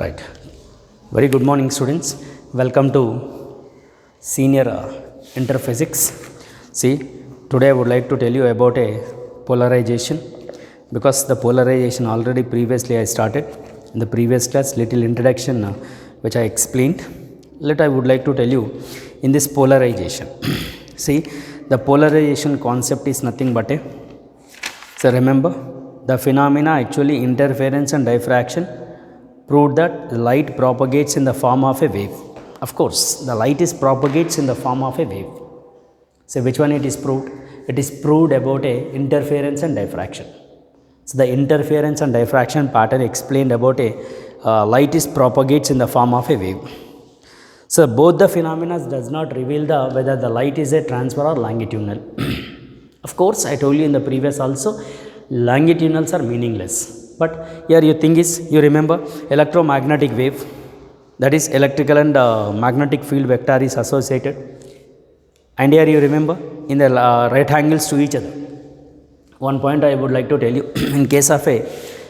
Right. Very good morning, students. Welcome to Senior Interphysics. See, today I would like to tell you about a polarization, because the polarization already previously I started in the previous class, little introduction which I explained. I would like to tell you in this polarization. See, the polarization concept is nothing but a, so remember, the phenomena actually interference and diffraction proved that light propagates in the form of a wave. Of course, the light is propagates in the form of a wave. So which one it is proved? It is proved about a interference and diffraction. So the interference and diffraction pattern explained about a light is propagates in the form of a wave. So both the phenomena does not reveal the whether the light is a transfer or longitudinal. Of course, I told you in the previous also, longitudinals are meaningless. But here you think is, you remember electromagnetic wave, that is electrical and magnetic field vector is associated, and here you remember in the right angles to each other. One point I would like to tell you, in case of a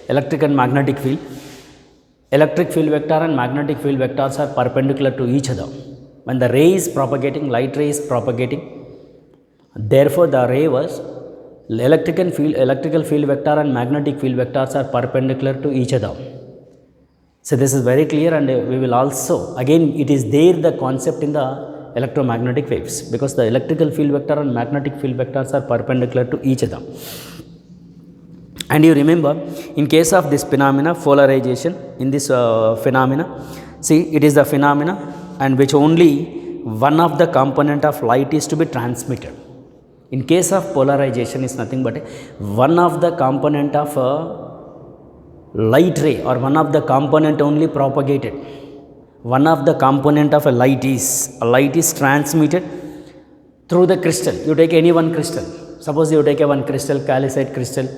electric and magnetic field, electric field vector and magnetic field vectors are perpendicular to each other. When the ray is propagating, light ray is propagating, therefore the ray was electrical field vector and magnetic field vectors are perpendicular to each other. So this is very clear, and we will also, again it is there the concept in the electromagnetic waves, because the electrical field vector and magnetic field vectors are perpendicular to each other. And you remember, in case of this phenomena, polarization, in this phenomena, see, it is the phenomena and which only one of the component of light is to be transmitted. In case of polarization is nothing but one of the component of a light ray, or one of the component only propagated. One of the component of a light is transmitted through the crystal. You take any one crystal. Suppose you take a one crystal, calcite crystal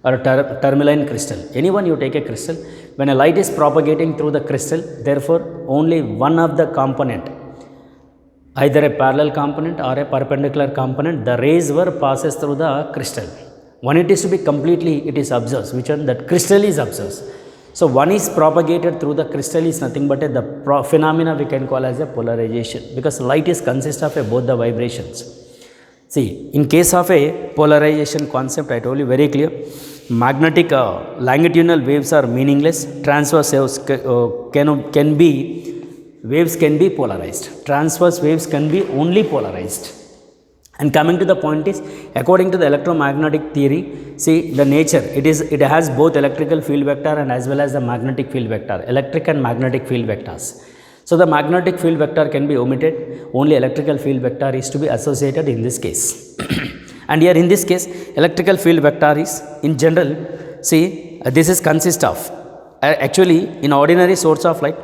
or tourmaline crystal. Anyone you take a crystal. When a light is propagating through the crystal, therefore only one of the component, either a parallel component or a perpendicular component, the rays were passes through the crystal. One it is to be completely, it is observed, which one? That crystal is observed. So one is propagated through the crystal is nothing but the phenomena we can call as a polarization, because light is consist of both the vibrations. See, in case of a polarization concept, I told you very clear, magnetic longitudinal waves are meaningless, transverse waves can be, waves can be polarized. Transverse waves can be only polarized. And coming to the point is, according to the electromagnetic theory, see the nature, it has both electrical field vector and as well as the magnetic field vector, electric and magnetic field vectors. So the magnetic field vector can be omitted, only electrical field vector is to be associated in this case. And here in this case, electrical field vector is in general, see this is consist of, actually in ordinary source of light,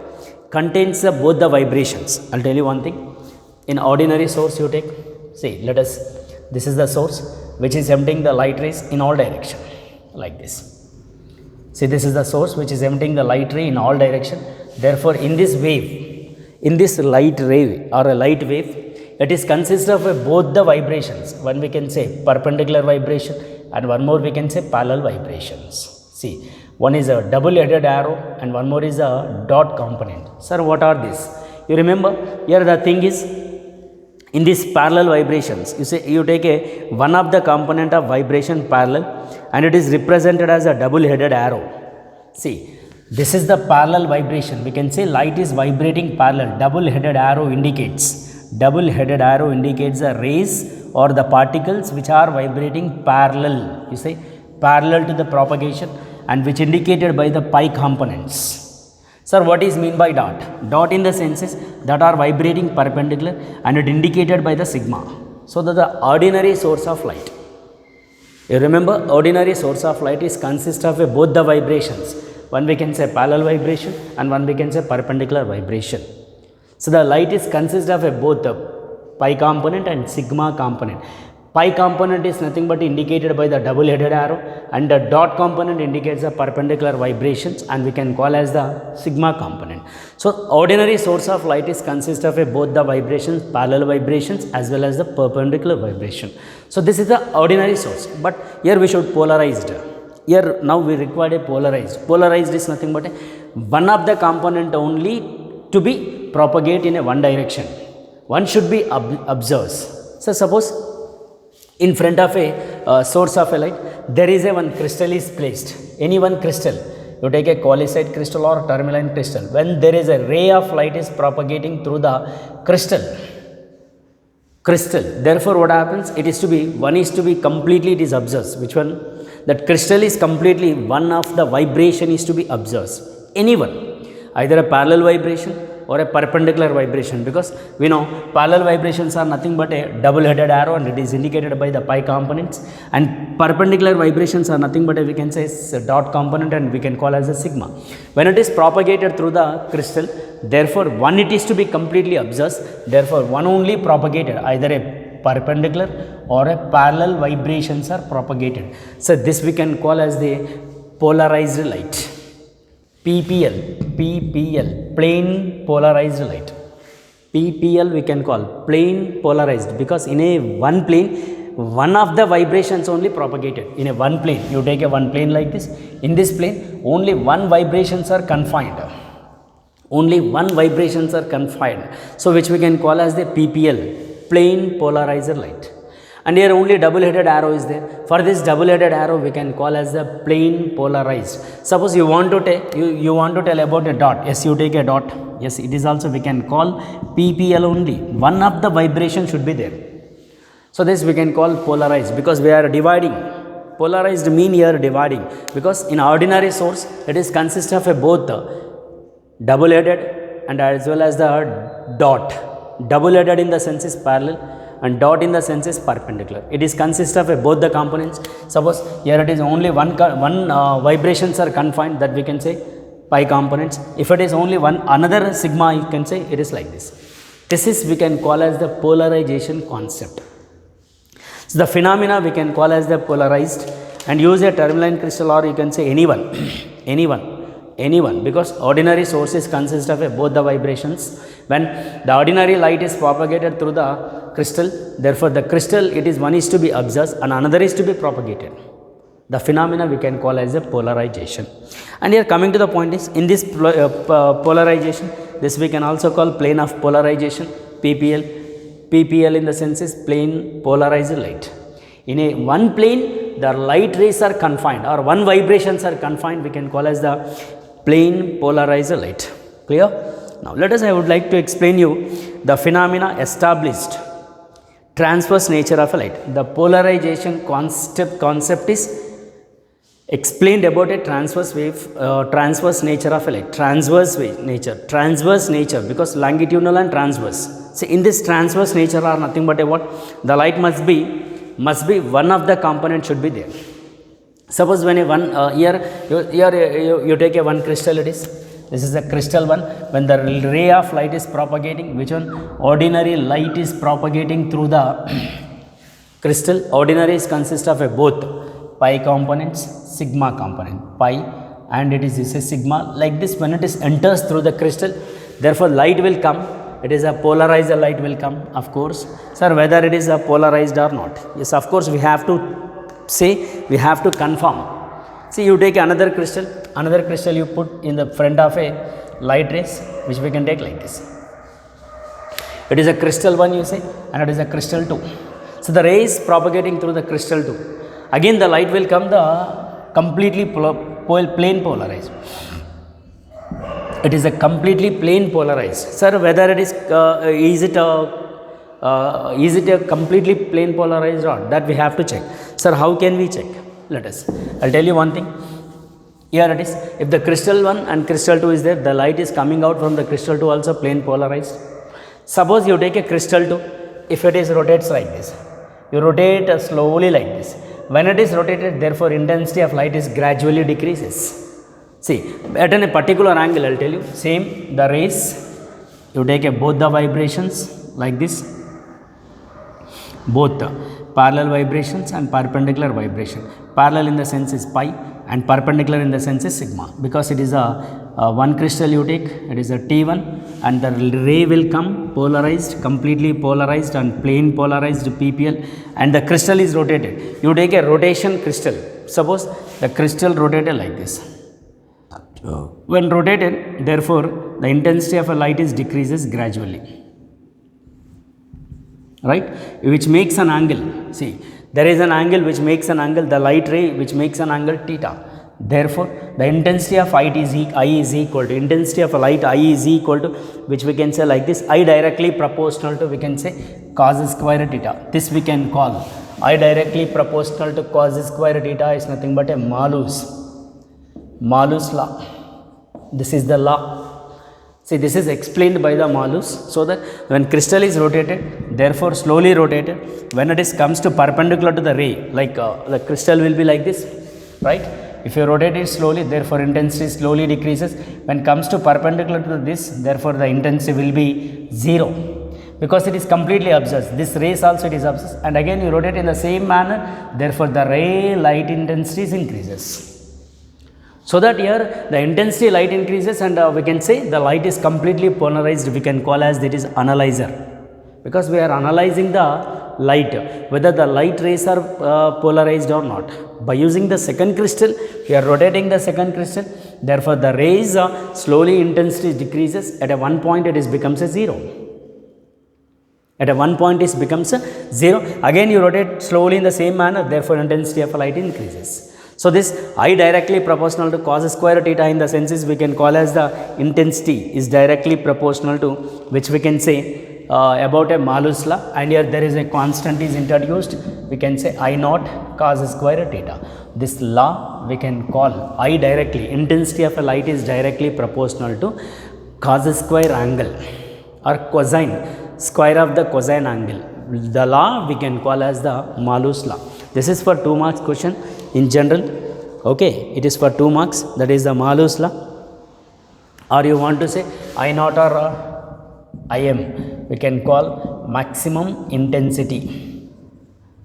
contains both the vibrations. I'll tell you one thing. In ordinary source you take, see, this is the source which is emptying the light rays in all direction, like this. See, this is the source which is emptying the light ray in all direction. Therefore, in this wave, in this light ray or a light wave, it is consist of both the vibrations. One we can say perpendicular vibration, and one more we can say parallel vibrations. See, one is a double-headed arrow and one more is a dot component. Sir, what are these? You remember, here the thing is, in these parallel vibrations, you say you take one of the component of vibration parallel, and it is represented as a double-headed arrow. See, this is the parallel vibration. We can say light is vibrating parallel. Double-headed arrow indicates the rays or the particles which are vibrating parallel. You say parallel to the propagation, and which indicated by the pi components. Sir, what is mean by dot? Dot in the sense is that are vibrating perpendicular, and it indicated by the sigma. So that the ordinary source of light. You remember, ordinary source of light is consist of both the vibrations. One we can say parallel vibration and one we can say perpendicular vibration. So the light is consist of both the pi component and sigma component. Pi component is nothing but indicated by the double-headed arrow, and the dot component indicates the perpendicular vibrations, and we can call as the sigma component. So ordinary source of light is consist of both the vibrations, parallel vibrations as well as the perpendicular vibration. So this is the ordinary source, but here we should polarize it. Here now we require a polarized. Polarized is nothing but one of the component only to be propagate in a one direction. One should be observed. So suppose in front of a source of a light, there is a one crystal is placed. Any one crystal, you take a colloidal crystal or tourmaline crystal. When there is a ray of light is propagating through the crystal, therefore what happens, it is to be, one is to be completely, it is observed. Which one? That crystal is completely, one of the vibration is to be observed. Anyone, either a parallel vibration or a perpendicular vibration, because we know parallel vibrations are nothing but a double-headed arrow and it is indicated by the pi components, and perpendicular vibrations are nothing but we can say a dot component and we can call as a sigma. When it is propagated through the crystal, therefore one it is to be completely observed, therefore one only propagated, either a perpendicular or a parallel vibrations are propagated. So this we can call as the polarized light. PPL, plane polarized light. PPL we can call plane polarized, because in a one plane, one of the vibrations only propagated. In a one plane, you take a one plane like this, in this plane only one vibrations are confined. Only one vibrations are confined. So which we can call as the PPL, plane polarized light. And here only double-headed arrow is there. For this double-headed arrow we can call as the plane polarized. Suppose you want to take, you want to tell about a dot. Yes, you take a dot. Yes, it is also we can call PPL only. One of the vibration should be there. So this we can call polarized, because we are dividing. Polarized mean here dividing, because in ordinary source it is consist of a both double-headed and as well as the dot. Double-headed in the sense is parallel and dot in the sense is perpendicular. It is consist of both the components. Suppose here it is only one vibrations are confined, that we can say pi components. If it is only one another sigma, you can say it is like this. This is we can call as the polarization concept. So the phenomena we can call as the polarized, and use a tourmaline crystal or you can say anyone, anyone, because ordinary sources consist of both the vibrations. When the ordinary light is propagated through the crystal, therefore the crystal, it is one is to be observed and another is to be propagated. The phenomena we can call as a polarization. And here coming to the point is, in this polarization, this we can also call plane of polarization, PPL. PPL in the sense is plane polarized light. In a one plane, the light rays are confined or one vibrations are confined, we can call as the plane polarized light. Clear? Now let us, I would like to explain you the phenomena established, transverse nature of a light. The polarization concept is explained about a transverse nature of a light. Transverse nature, because longitudinal and transverse. See, in this transverse nature are nothing but what? The light must be one of the components should be there. Suppose when you take a one crystal, it is. This is a crystal one. When the ray of light is propagating, which one? Ordinary light is propagating through the crystal. Ordinary is consist of both pi components, sigma component, pi, and it is a sigma. Like this, when it is enters through the crystal, therefore light will come. It is a polarized light will come, of course. Sir, whether it is a polarized or not? Yes, of course, we have to say, we have to confirm. See, you take another crystal you put in the front of a light rays, which we can take like this. It is a crystal 1, you say, and it is a crystal 2. So the ray is propagating through the crystal 2. Again the light will come the completely plane polarized. It is a completely plane polarized. Sir, whether it is it a completely plane polarized or not? That we have to check. Sir, how can we check? Let us. I'll tell you one thing. Here it is. If the crystal 1 and crystal 2 is there, the light is coming out from the crystal 2 also plane polarized. Suppose you take a crystal 2, if it is rotates like this, you rotate slowly like this. When it is rotated, therefore intensity of light is gradually decreases. See, at a particular angle, I'll tell you, same the rays, you take both the vibrations like this, both the parallel vibrations and perpendicular vibration. Parallel in the sense is pi and perpendicular in the sense is sigma, because it is a one crystal you take, it is a T1 and the ray will come polarized, completely polarized and plane polarized PPL, and the crystal is rotated. You take a rotation crystal, suppose the crystal rotated like this. When rotated, therefore, the intensity of a light is decreases gradually, right, which makes an angle. See, there is an angle which makes an angle, the light ray which makes an angle theta. Therefore, the intensity of I is equal to intensity of a light I is equal to, which we can say like this, I directly proportional to, we can say, cos square theta. This we can call I directly proportional to cos square theta is nothing but a Malus law. This is the law. See, this is explained by the Malus, so that when crystal is rotated, therefore slowly rotated, when it is comes to perpendicular to the ray, like the crystal will be like this, right? If you rotate it slowly, therefore intensity slowly decreases. When comes to perpendicular to this, therefore the intensity will be 0, because it is completely obsessed. This rays also it is obsessed, and again you rotate in the same manner, therefore the ray light intensity increases. So that here the intensity light increases, and we can say the light is completely polarized. We can call as that is analyzer, because we are analyzing the light, whether the light rays are polarized or not. By using the second crystal, we are rotating the second crystal, therefore the rays slowly intensity decreases. At a one point it is becomes a 0. At a one point it becomes a 0. Again you rotate slowly in the same manner, therefore intensity of a light increases. So this I directly proportional to cos square theta in the senses we can call as the intensity is directly proportional to, which we can say about a Malus law, and here there is a constant is introduced, we can say I naught cos square theta. This law we can call I directly, intensity of a light is directly proportional to cos square angle or cosine square of the cosine angle. The law we can call as the Malus law. This is for 2 marks question in general. Okay, it is for 2 marks, that is the Malus law. Or you want to say I naught or Im, we can call maximum intensity,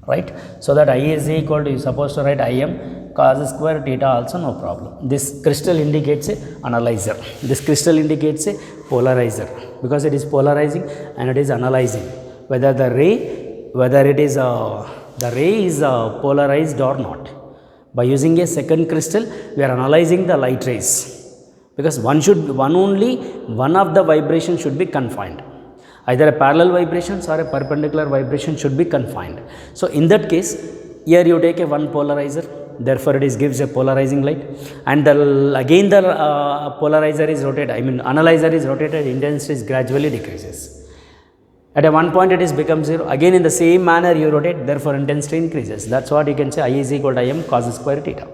right? So that I is equal to, you supposed to write Im cos square theta also, no problem. This crystal indicates a analyzer, this crystal indicates a polarizer, because it is polarizing and it is analyzing whether the ray, whether it is the ray is polarized or not. By using a second crystal, we are analyzing the light rays, because one of the vibration should be confined. Either a parallel vibrations or a perpendicular vibration should be confined. So in that case, here you take a one polarizer, therefore it gives a polarizing light, and again the polarizer is rotated, analyzer is rotated, intensity gradually decreases. At a one point it is becomes 0, again in the same manner you rotate, therefore intensity increases. That's what you can say I is equal to Im cos square theta,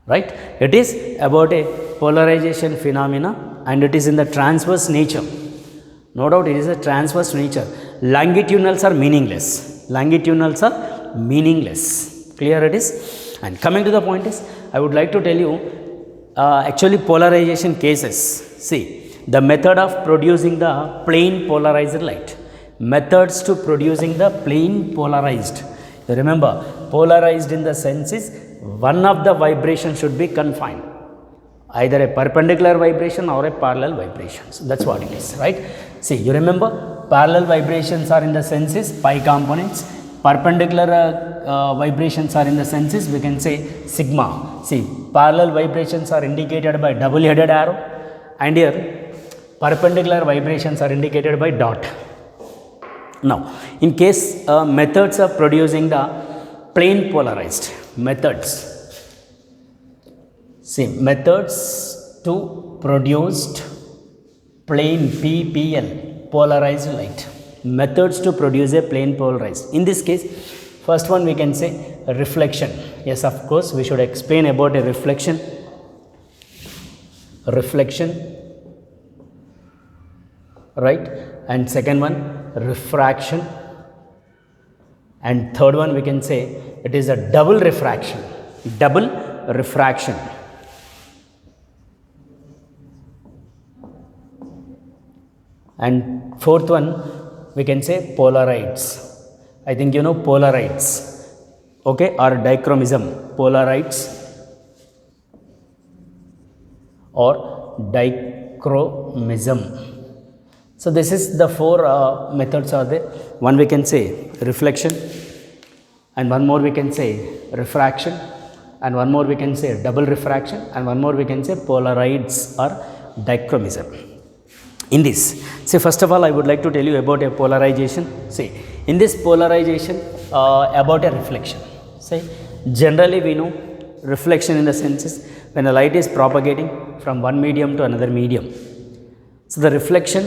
right? It is about a polarization phenomena, and it is in the transverse nature. No doubt it is a transverse nature. Longitudinals are meaningless. Longitudinals are meaningless. Clear it is? And coming to the point is, I would like to tell you actually polarization cases. See, the method of producing the plane polarized light. Methods to producing the plane polarized. Remember, polarized in the sense is one of the vibration should be confined. Either a perpendicular vibration or a parallel vibrations. That's what it is, right? See, you remember parallel vibrations are in the senses pi components. Perpendicular vibrations are in the senses, we can say sigma. See, parallel vibrations are indicated by double-headed arrow, and here perpendicular vibrations are indicated by dot. Now, in case methods of producing the plane polarized methods. See, methods to produced plane PPL polarized light. Methods to produce a plane polarized. In this case, first one we can say reflection. Yes, of course, we should explain about a reflection. Reflection, right? And second one, refraction. And third one we can say it is a double refraction. Double refraction. And fourth one we can say polarides. I think you know polarides, okay, or dichromism. Polarides or dichromism. So this is the 4 methods are there. One we can say reflection, and one more we can say refraction, and one more we can say double refraction, and one more we can say polarides or dichromism. In this, see, first of all I would like to tell you about a polarization. See, in this polarization, about a reflection. Say, generally we know reflection in the sense is when the light is propagating from one medium to another medium. So the reflection,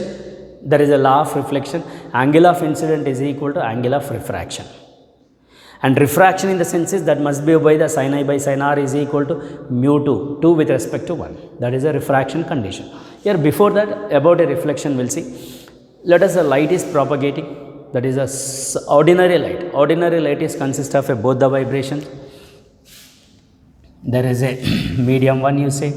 there is a law of reflection, angle of incident is equal to angle of refraction. And refraction in the sense is that must be by the sin I by sin r is equal to mu 2 with respect to 1. That is a refraction condition. Here before that, about a reflection we'll see. Let us, the light is propagating, that is a ordinary light. Ordinary light is consist of both the vibrations. There is a medium 1 you say,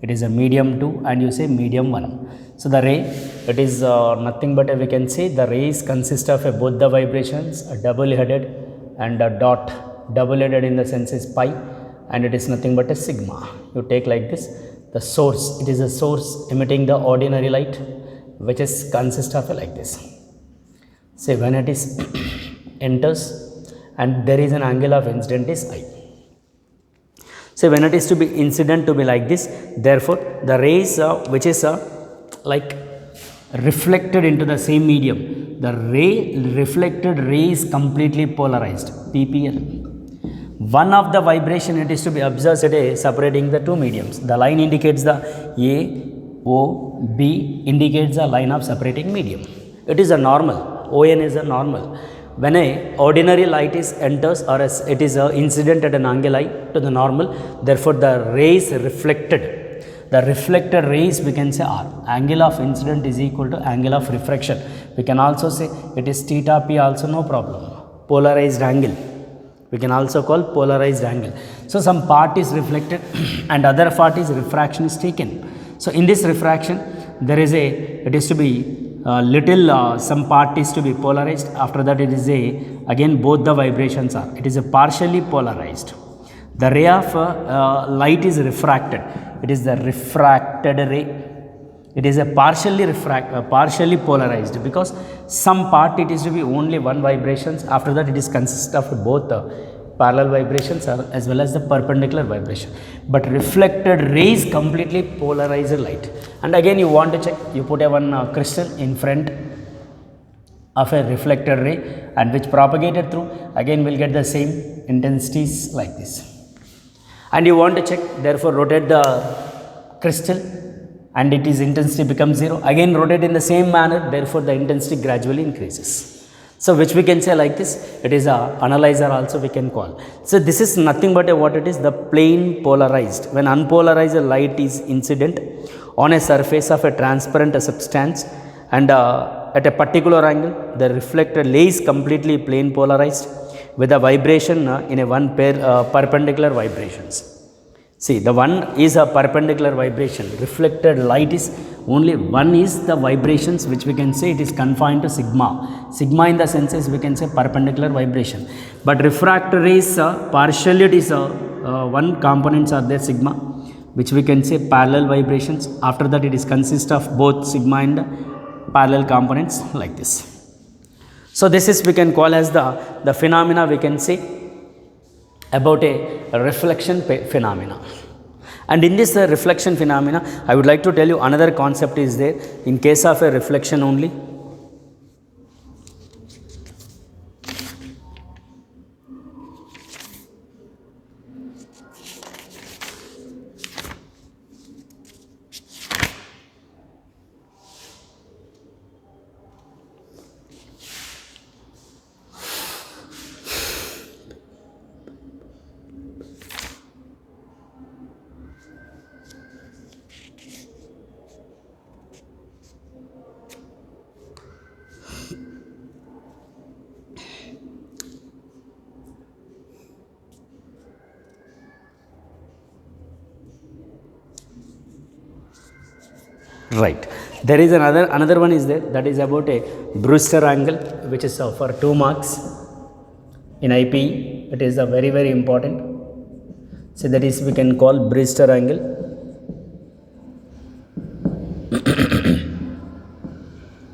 it is a medium 2, and you say medium 1. So the ray, it is nothing but we can say the rays consist of both the vibrations, a double headed and a dot. Double headed in the sense is pi, and it is nothing but a sigma. You take like this, the source, it is a source emitting the ordinary light, which is consist of like this. Say when it is enters, and there is an angle of incident is I. So when it is to be incident to be like this, therefore the rays which is like reflected into the same medium, the reflected ray is completely polarized, PPL. One of the vibration it is to be observed today separating the two mediums. The line indicates the A, O, B indicates the line of separating medium. It is a normal, ON is a normal. When a ordinary light is enters or it is a incident at an angle I to the normal, therefore the rays reflected. The reflected rays we can say R. Angle of incident is equal to angle of refraction. We can also say it is theta p also, no problem. Polarized angle. We can also call polarized angle. So some part is reflected and other part is refraction is taken. So in this refraction, there is it is to be some part is to be polarized. After that it is again both the vibrations are. It is a partially polarized. The ray of light is refracted. It is the refracted ray. It is a partially polarized because some part it is to be only one vibrations. After that it is consist of both parallel vibrations as well as the perpendicular vibration. But reflected ray is completely polarized light. And again you want to check, you put a one crystal in front of a reflected ray and which propagated through, again will get the same intensities like this. And you want to check, therefore rotate the crystal and its intensity becomes 0. Again rotate in the same manner, therefore the intensity gradually increases. So which we can say like this, it is a analyzer also we can call. So this is nothing but what it is, the plane polarized. When unpolarized light is incident on a surface of a transparent substance and at a particular angle, the reflected ray is completely plane polarized with a vibration in a one pair perpendicular vibrations. See, the one is a perpendicular vibration. Reflected light is only one is the vibrations which we can say it is confined to sigma. Sigma in the sense is we can say perpendicular vibration. But refracted rays partially it is one components are there sigma, which we can say parallel vibrations. After that it is consist of both sigma and parallel components like this. So this is we can call as the phenomena we can say about a reflection phenomena. And in this reflection phenomena, I would like to tell you another concept is there in case of a reflection only. Right. There is another one is there, that is about a Brewster angle, which is for 2 marks in IPE. It is a very important. So that is we can call Brewster angle.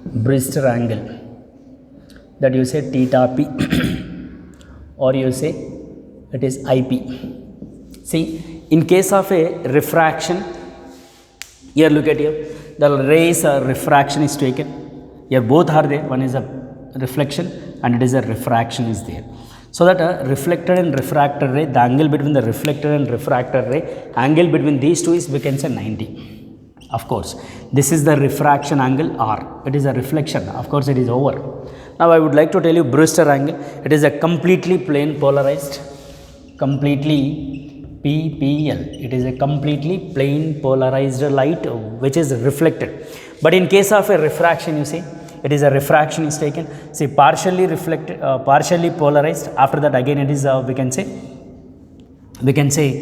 Brewster angle, that you say theta p or you say it is IP. See, in case of a refraction, here look at here, the rays refraction is taken. Here both are there, one is a reflection and it is a refraction is there. So that reflected and refracted ray, the angle between the reflected and refracted ray, angle between these two is, we can say, 90. Of course, this is the refraction angle R. It is a reflection. Of course, it is over. Now, I would like to tell you Brewster angle. It is a completely plane polarized, completely PPL. It is a completely plane polarized light which is reflected. But in case of a refraction, you see, it is a refraction is taken. See, partially reflected, partially polarized. After that, again, it is we can say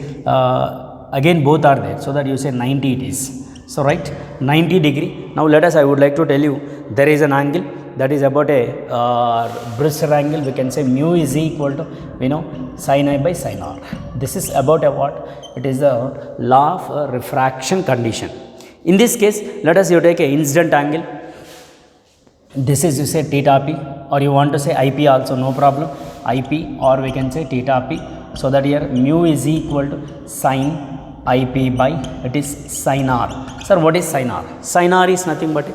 again both are there. So that you say 90 it is. So right, 90 degree. Now let us, I would like to tell you, there is an angle that is about a Brewster angle. We can say mu is equal to, sin I by sin R. This is about a what? It is a law of refraction condition. In this case, let us you take a incident angle. This is, you say, theta p, or you want to say IP also, no problem, IP, or we can say theta p. So that here mu is equal to sin IP by, it is sin R. Sir, what is sin R? Sin R is nothing but,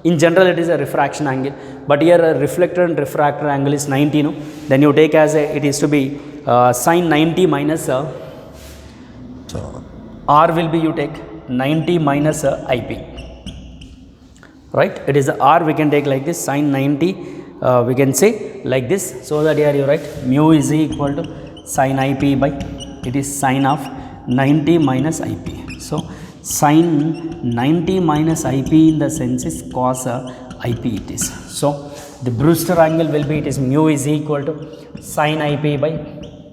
in general, it is a refraction angle, but here a reflector and refractor angle is 90, no? Then you take as a, it is to be sin 90 minus R will be, you take 90 minus IP. Right, it is R, we can take like this, sin 90, we can say like this. So that here you write mu is equal to sin IP by, it is sin of 90 minus IP. So sin 90 minus IP in the sense is cos IP it is. So the Brewster angle will be, it is mu is equal to sin IP by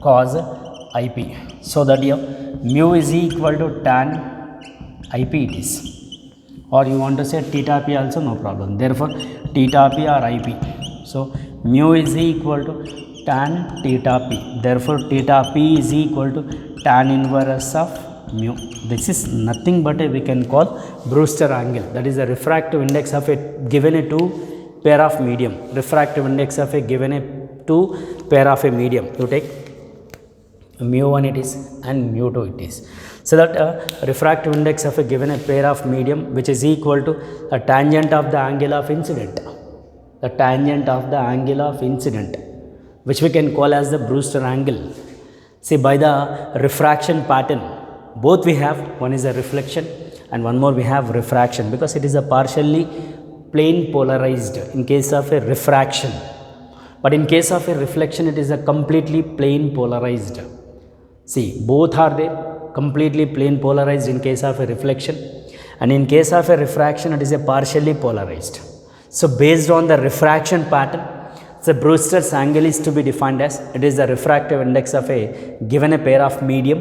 cos IP. So that here mu is equal to tan IP it is. Or you want to say theta p also, no problem. Therefore, theta p or IP. So, mu is equal to tan theta p. Therefore, theta p is equal to tan inverse of mu. This is nothing but we can call Brewster angle. That is the refractive index of a given a two pair of medium. Refractive index of a given a two pair of a medium. You take mu1 it is and mu2 it is. So that refractive index of a given a pair of medium which is equal to a tangent of the angle of incident. The tangent of the angle of incident, which we can call as the Brewster angle. See, by the refraction pattern, both we have, one is a reflection and one more we have refraction, because it is a partially plane polarized in case of a refraction. But in case of a reflection, it is a completely plane polarized. See, both are there, completely plane polarized in case of a reflection, and in case of a refraction, it is a partially polarized. So, based on the refraction pattern, the Brewster's angle is to be defined as, it is the refractive index of a given a pair of medium,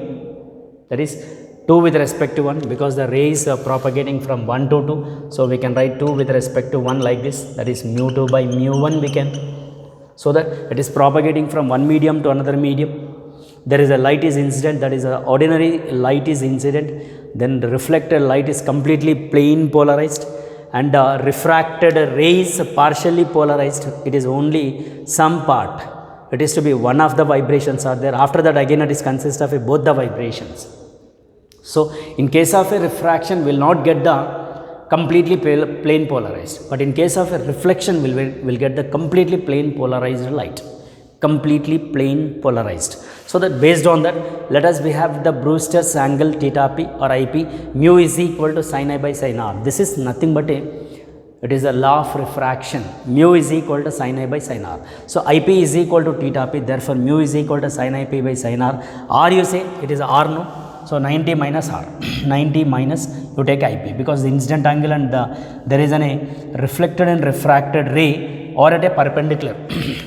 that is 2 with respect to 1, because the rays are propagating from 1 to 2. So, we can write 2 with respect to 1 like this, that is mu2 by mu1 we can. So, that it is propagating from one medium to another medium. There is a light is incident, that is a ordinary light is incident, then the reflected light is completely plane polarized, and refracted rays partially polarized. It is only some part, it is to be one of the vibrations are there. After that, again it is consists of both the vibrations. So, in case of a refraction, we will not get the completely plane polarized, but in case of a reflection, we will get the completely plane polarized light, completely plane polarized. So, that based on that, let us we have the Brewster's angle theta p or IP, mu is equal to sin I by sin R. This is nothing but it is a law of refraction. Mu is equal to sin I by sin R. So, IP is equal to theta p, therefore, mu is equal to sin IP by sin R. R you say, it is R, no? So, 90 minus R, 90 minus you take IP, because the incident angle and there is a reflected and refracted ray or at a perpendicular.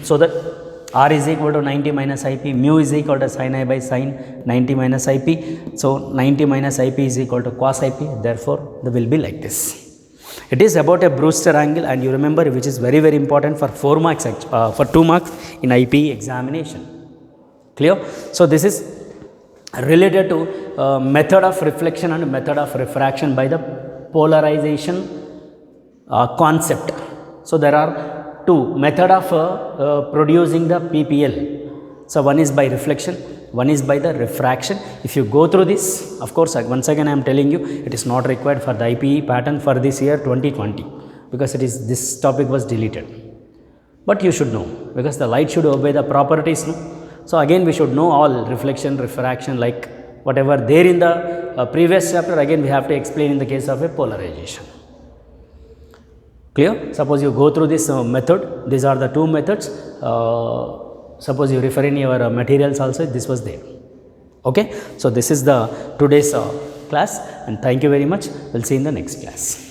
So, that R is equal to 90 minus IP, mu is equal to sin I by sin 90 minus IP. So, 90 minus IP is equal to cos IP, therefore, they will be like this. It is about a Brewster angle, and you remember, which is very, very important for 4 marks, for 2 marks in IP examination. Clear? So, this is related to method of reflection and method of refraction by the polarization concept. So, there are 2 method of producing the PPL. So, one is by reflection, one is by the refraction. If you go through this, of course once again I am telling you, it is not required for the IPE pattern for this year 2020, because it is, this topic was deleted, but you should know, because the light should obey the properties, no? So again we should know all reflection, refraction, like whatever there in the previous chapter, again we have to explain in the case of a polarization. Clear? Suppose you go through this method, these are the two methods. Suppose you refer in your materials also, this was there. Okay, so this is the today's class, and thank you very much. We'll see in the next class.